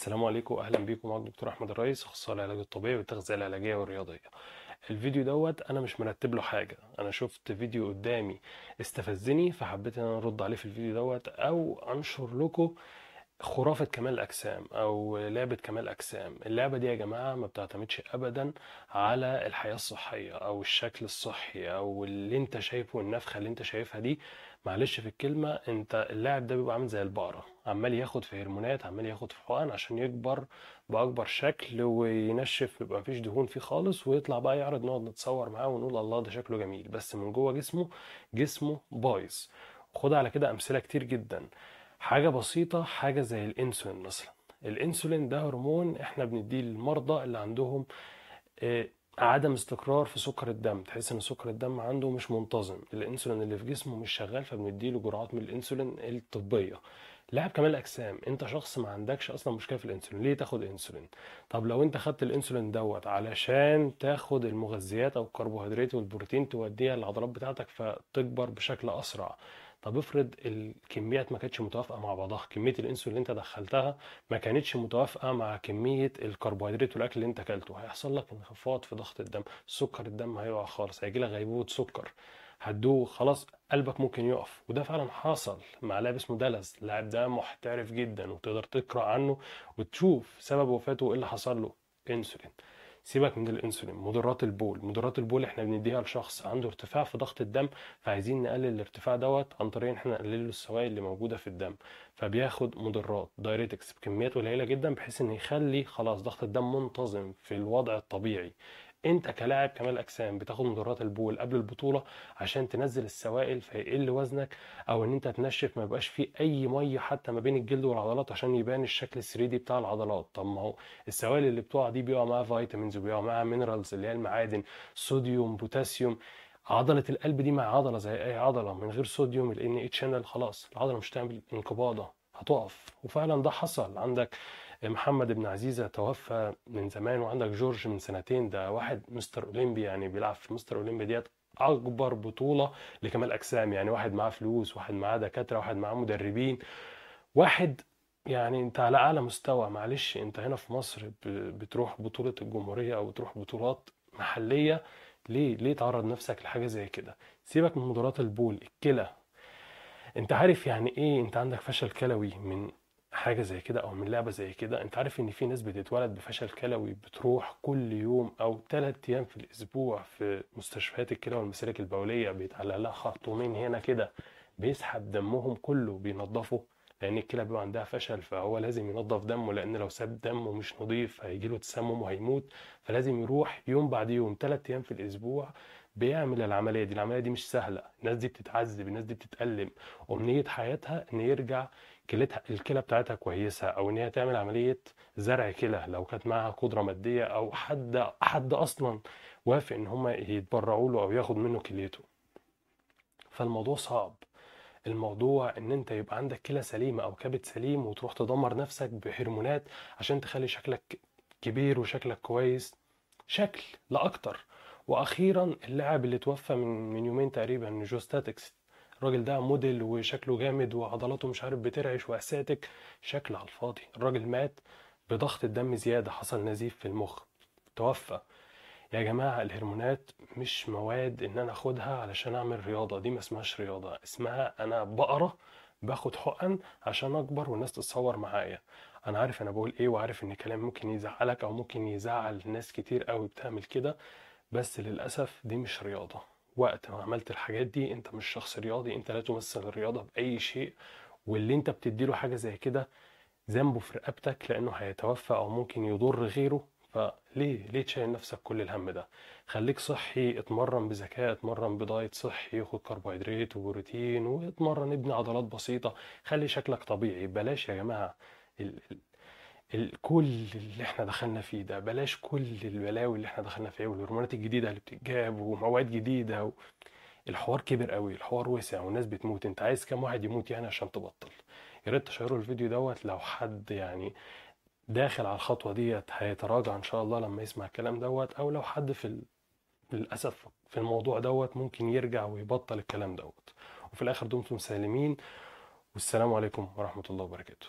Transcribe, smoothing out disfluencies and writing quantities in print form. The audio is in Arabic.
السلام عليكم، اهلا بيكم. معاك دكتور احمد الرئيس، اخصائي العلاج الطبيعي والتغذيه العلاجيه والرياضيه. الفيديو انا مش مرتب له حاجه، انا شفت فيديو قدامي استفزني فحبيت ان انا ارد عليه في الفيديو او انشر لكم خرافة كمال الأجسام أو لعبة كمال الأجسام. اللعبة دي يا جماعة ما بتعتمدش أبدا على الحياة الصحية أو الشكل الصحي أو اللي أنت شايفه، النفخة اللي أنت شايفها دي. معلش في الكلمة، أنت اللاعب ده بيبقى عامل زي البقرة، عمال ياخد في هرمونات، عمال ياخد في حقن عشان يكبر بأكبر شكل وينشف، يبقى مفيش دهون فيه خالص، ويطلع بقى يعرض، نقعد نتصور معاه ونقول الله ده شكله جميل، بس من جوه جسمه بايظ. خد على كده أمثلة كتير جدا. حاجة بسيطة، حاجة زي الانسولين مثلا. الانسولين ده هرمون احنا بنديه للمرضى اللي عندهم آه، عدم استقرار في سكر الدم. تحس ان سكر الدم عنده مش منتظم، الانسولين اللي في جسمه مش شغال، فبنديله جرعات من الانسولين الطبية. لاعب كمال الاجسام، انت شخص ما عندكش اصلا مشكله في الانسولين، ليه تاخد انسولين؟ طب لو انت خدت الانسولين علشان تاخد المغذيات او الكربوهيدرات والبروتين توديها للعضلات بتاعتك فتكبر بشكل اسرع. طب افرض الكميات ما كانتش متوافقه مع بعضها، كميه الانسولين اللي انت دخلتها ما كانتش متوافقه مع كميه الكربوهيدرات والاكل اللي انت اكلته، هيحصل لك انخفاض في ضغط الدم، سكر الدم هيقع خالص، هيجي لك غيبوبه سكر، هتدوخ خلاص، قلبك ممكن يقف. وده فعلا حصل مع لاعب اسمه دالاس. اللاعب ده محترف جدا وتقدر تقرا عنه وتشوف سبب وفاته وايه اللي حصل له. انسولين. سيبك من الانسولين، مضرات البول. مضرات البول احنا بنديها لشخص عنده ارتفاع في ضغط الدم، فعايزين نقلل الارتفاع عن طريق ان احنا نقلل له السوائل اللي موجوده في الدم، فبياخد مضرات دايريتكس بكميات قليله جدا بحيث ان يخلي خلاص ضغط الدم منتظم في الوضع الطبيعي. انت كلاعب كمال اجسام بتاخد مضرات البول قبل البطوله عشان تنزل السوائل فيقل وزنك، او ان انت تنشف ما يبقاش فيه اي ميه حتى ما بين الجلد والعضلات عشان يبان الشكل الثري بتاع العضلات. طب ما هو السوائل اللي بتقع دي بيقع معاها فيتامينز وبيقع معاها مينرالز اللي هي المعادن، صوديوم، بوتاسيوم. عضلة القلب دي مع عضلة زي أي عضلة، من غير صوديوم ال NH channel خلاص العضلة مش هتعمل انقباضة، هتقف. وفعلا ده حصل. عندك محمد بن عزيزة توفى من زمان، وعندك جورج من سنتين، ده واحد مستر أولمبي، يعني بيلعب في مستر أولمبي ديت أكبر بطولة لكمال أجسام. يعني واحد معاه فلوس، واحد معاه دكاترة، واحد معاه مدربين، واحد يعني انت على اعلى مستوى. معلش انت هنا في مصر بتروح بطولة الجمهورية او بتروح بطولات محلية، ليه تعرض نفسك لحاجة زي كده؟ سيبك من مضادات البول، الكلى. انت عارف يعني ايه انت عندك فشل كلوي من حاجة زي كده او من لعبة زي كده؟ انت عارف ان في ناس بتتولد بفشل كلوي بتروح كل يوم او 3 ايام في الاسبوع في مستشفيات الكلى والمسالك البولية، بيتعلق لها خرطومين هنا كده بيسحب دمهم كله بينضفوا، لان الكلى بيبقى عندها فشل، فهو لازم ينضف دمه، لان لو ساب دمه مش نظيف هيجيله تسمم وهيموت. فلازم يروح يوم بعد يوم 3 ايام في الاسبوع بيعمل العملية دي. العملية دي مش سهلة، الناس دي بتتعذب، الناس دي بتتألم. أمنية حياتها إن يرجع الكلى بتاعتها كويسة، أو إن هي تعمل عملية زرع كلى لو كانت معاها قدرة مادية، أو حد أصلا وافق إن هم يتبرعوا له أو ياخد منه كليته. فالموضوع صعب. الموضوع إن أنت يبقى عندك كلى سليمة أو كبد سليم وتروح تدمر نفسك بهرمونات عشان تخلي شكلك كبير وشكلك كويس، شكل لا أكتر. وأخيرا اللاعب اللي توفى من يومين تقريبا، جوستاتكس. الراجل ده موديل وشكله جامد وعضلاته مش عارف بترعش وأساتك، شكل على الفاضي. الراجل مات بضغط الدم زيادة، حصل نزيف في المخ، توفى. يا جماعة الهرمونات مش مواد ان انا اخدها علشان اعمل رياضة، دي ما اسمهاش رياضة، اسمها انا بقرة باخد حقن عشان اكبر والناس تتصور معايا. انا عارف انا بقول ايه، وعارف ان كلام ممكن يزعلك او ممكن يزعل ناس كتير قوي بتعمل كده، بس للأسف دي مش رياضة. وقت ما عملت الحاجات دي انت مش شخص رياضي، انت لا تمثل الرياضة بأي شيء. واللي انت بتديله حاجة زي كده ذنبه في رقبتك، لأنه هيتوفى أو ممكن يضر غيره. فليه تشيل نفسك كل الهم ده؟ خليك صحي، اتمرن بذكاء، اتمرن بدايت صحي، خد كربوهيدرات وبروتين، واتمرن ابني عضلات بسيطة، خلي شكلك طبيعي. بلاش يا جماعة ال ال كل اللي احنا دخلنا فيه ده، بلاش كل البلاوي اللي احنا دخلنا فيها والهرمونات الجديدة اللي بتتجاب ومواد جديدة الحوار كبر قوي، الحوار وسع والناس بتموت. انت عايز كام واحد يموت يعني عشان تبطل؟ يا ريت تشيروا الفيديو لو حد يعني داخل على الخطوة ديت هيتراجع ان شاء الله لما يسمع الكلام او لو حد للأسف في الموضوع ممكن يرجع ويبطل الكلام وفي الاخر دمتم سالمين، والسلام عليكم ورحمة الله وبركاته.